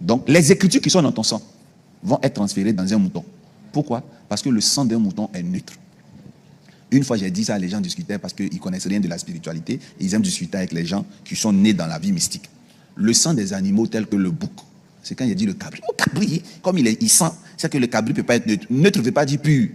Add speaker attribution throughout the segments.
Speaker 1: Donc, les écritures qui sont dans ton sang vont être transférées dans un mouton. Pourquoi? Parce que le sang d'un mouton est neutre. Une fois, j'ai dit ça, les gens discutaient parce qu'ils ne connaissent rien de la spiritualité. Ils aiment discuter avec les gens qui sont nés dans la vie mystique. Le sang des animaux tels que le bouc, c'est quand il a dit le cabri. Le cabri, comme il sent, c'est que le cabri ne peut pas être neutre. Neutre ne veut pas dire pur.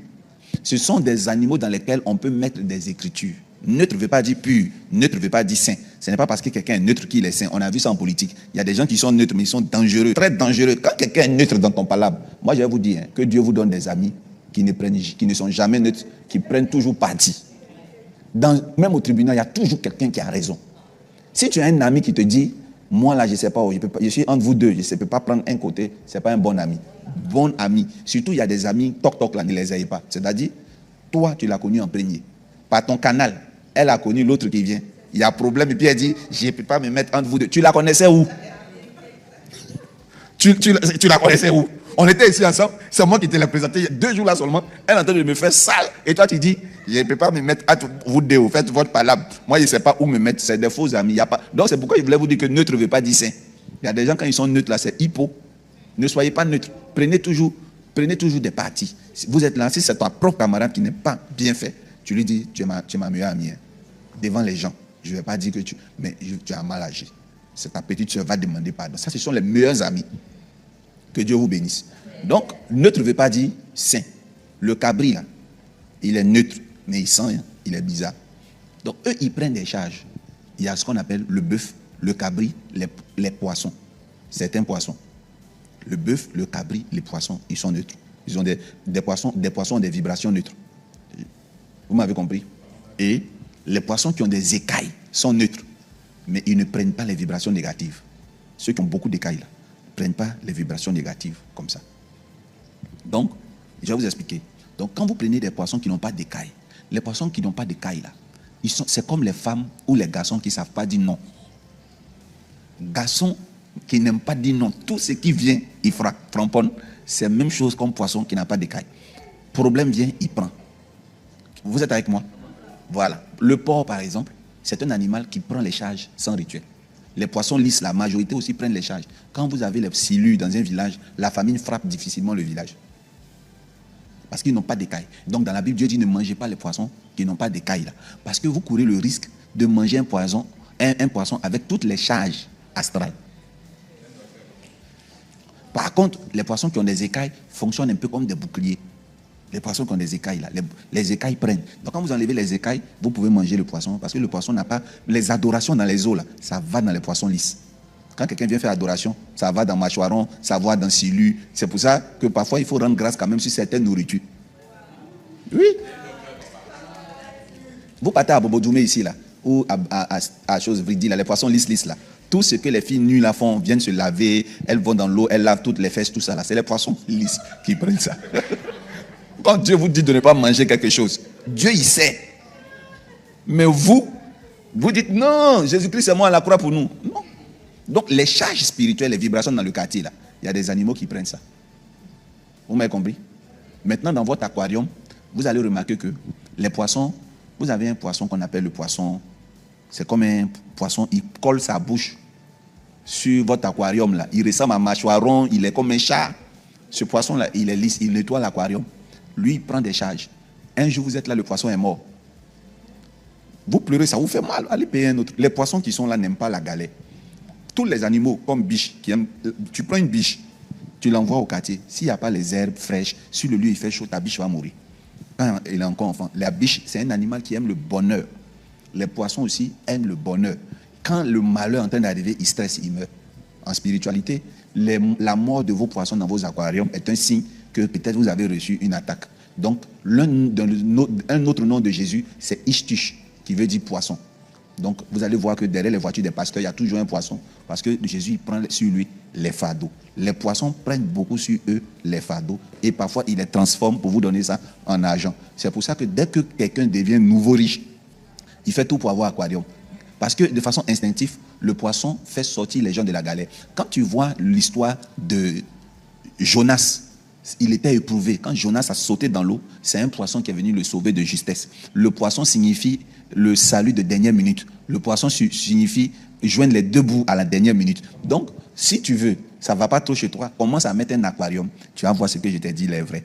Speaker 1: Ce sont des animaux dans lesquels on peut mettre des écritures. Neutre ne veut pas dire pur. Neutre ne veut pas dire saint. Ce n'est pas parce que quelqu'un est neutre qu'il est saint. On a vu ça en politique. Il y a des gens qui sont neutres, mais ils sont dangereux, très dangereux. Quand quelqu'un est neutre dans ton palabre, moi je vais vous dire que Dieu vous donne des amis qui ne sont jamais neutres, qui prennent toujours parti. Même au tribunal, il y a toujours quelqu'un qui a raison. Si tu as un ami qui te dit, moi là je ne sais pas, je suis entre vous deux, je ne peux pas prendre un côté, ce n'est pas un bon ami. Bon ami. Surtout, il y a des amis, toc là, ne les aille pas. C'est-à-dire, toi, tu l'as connu en premier. Par ton canal, elle a connu l'autre qui vient. Il y a un problème, et puis elle dit, je ne peux pas me mettre entre vous deux. Tu la connaissais où? Tu la connaissais où? On était ici ensemble, c'est moi qui te l'ai présenté il y a 2 jours là seulement. Elle est en train de me faire sale. Et toi, tu dis, je ne peux pas me mettre entre vous deux, vous faites votre palabre. Moi, je ne sais pas où me mettre. C'est des faux amis. Il y a pas... Donc, c'est pourquoi je voulais vous dire que neutre ne veut pas dire saint. Il y a des gens, quand ils sont neutres là, c'est hypo. Ne soyez pas neutre. Prenez toujours des partis. Si vous êtes là, si c'est ton propre camarade qui n'est pas bien fait, tu lui dis, tu es ma meilleure amie. Hein. Devant les gens. Je ne vais pas dire que tu as mal agi. C'est ta petite soeur va demander pardon. Ça, ce sont les meilleurs amis. Que Dieu vous bénisse. Donc, neutre ne veut pas dire saint. Le cabri, là, il est neutre, mais il sent rien. Il est bizarre. Donc, eux, ils prennent des charges. Il y a ce qu'on appelle le bœuf, le cabri, les poissons. Certains poissons. Le bœuf, le cabri, les poissons, ils sont neutres. Ils ont des poissons ont des vibrations neutres. Vous m'avez compris? Et les poissons qui ont des écailles sont neutres. Mais ils ne prennent pas les vibrations négatives. Ceux qui ont beaucoup d'écailles, là, ne prennent pas les vibrations négatives comme ça. Donc, je vais vous expliquer. Donc, quand vous prenez des poissons qui n'ont pas d'écailles, les poissons qui n'ont pas d'écailles, là, c'est comme les femmes ou les garçons qui ne savent pas dire non. Garçons qui n'aiment pas dire non, tout ce qui vient, il framponne. C'est la même chose comme poisson qui n'a pas d'écailles. Problème vient, il prend. Vous êtes avec moi? Voilà. Le porc, par exemple, c'est un animal qui prend les charges sans rituel. Les poissons lisses, la majorité aussi prennent les charges. Quand vous avez les silures dans un village, la famine frappe difficilement le village. Parce qu'ils n'ont pas d'écailles. Donc dans la Bible, Dieu dit ne mangez pas les poissons qui n'ont pas d'écailles là. Parce que vous courez le risque de manger un poisson avec toutes les charges astrales. Par contre, les poissons qui ont des écailles fonctionnent un peu comme des boucliers. Les poissons qui ont des écailles là, les écailles prennent. Donc quand vous enlevez les écailles, vous pouvez manger le poisson parce que le poisson n'a pas les adorations dans les eaux là, ça va dans les poissons lisses. Quand quelqu'un vient faire adoration, ça va dans mâchoiron, ça va dans silu. C'est pour ça que parfois il faut rendre grâce quand même sur certaines nourritures. Oui. Vous partez à Bobodoumé ici là, ou à chose vridi là, les poissons lisses là. Tout ce que les filles nues là font, viennent se laver, elles vont dans l'eau, elles lavent toutes les fesses, tout ça là. C'est les poissons lisses qui prennent ça. Quand Dieu vous dit de ne pas manger quelque chose, Dieu il sait. Mais vous dites non, Jésus-Christ est mort à la croix pour nous. Non. Donc les charges spirituelles, les vibrations dans le quartier là, il y a des animaux qui prennent ça. Vous m'avez compris? Maintenant dans votre aquarium, vous allez remarquer que les poissons, vous avez un poisson qu'on appelle le poisson, c'est comme un poisson, il colle sa bouche sur votre aquarium là. Il ressemble à un mâchoiron, il est comme un chat. Ce poisson là, il est lisse, il nettoie l'aquarium. Lui, il prend des charges. Un jour, vous êtes là, le poisson est mort. Vous pleurez, ça vous fait mal. Allez payer un autre. Les poissons qui sont là n'aiment pas la galère. Tous les animaux, comme biche, qui aiment, tu prends une biche, tu l'envoies au quartier. S'il n'y a pas les herbes fraîches, si le lieu il fait chaud, ta biche va mourir. Quand il est encore enfant. La biche, c'est un animal qui aime le bonheur. Les poissons aussi aiment le bonheur. Quand le malheur est en train d'arriver, ils stressent, ils meurent. En spiritualité, la mort de vos poissons dans vos aquariums est un signe que peut-être vous avez reçu une attaque. Donc, un autre nom de Jésus, c'est Ishtish, qui veut dire poisson. Donc, vous allez voir que derrière les voitures des pasteurs, il y a toujours un poisson. Parce que Jésus il prend sur lui les fardeaux. Les poissons prennent beaucoup sur eux les fardeaux. Et parfois, ils les transforment pour vous donner ça en argent. C'est pour ça que dès que quelqu'un devient nouveau riche, il fait tout pour avoir un aquarium. Parce que de façon instinctive, le poisson fait sortir les gens de la galère. Quand tu vois l'histoire de Jonas, il était éprouvé. Quand Jonas a sauté dans l'eau, c'est un poisson qui est venu le sauver de justesse. Le poisson signifie le salut de dernière minute. Le poisson signifie joindre les deux bouts à la dernière minute. Donc, si tu veux Ça ne va pas trop chez toi. Commence à mettre un aquarium. Tu vas voir ce que je t'ai dit, il est vrai.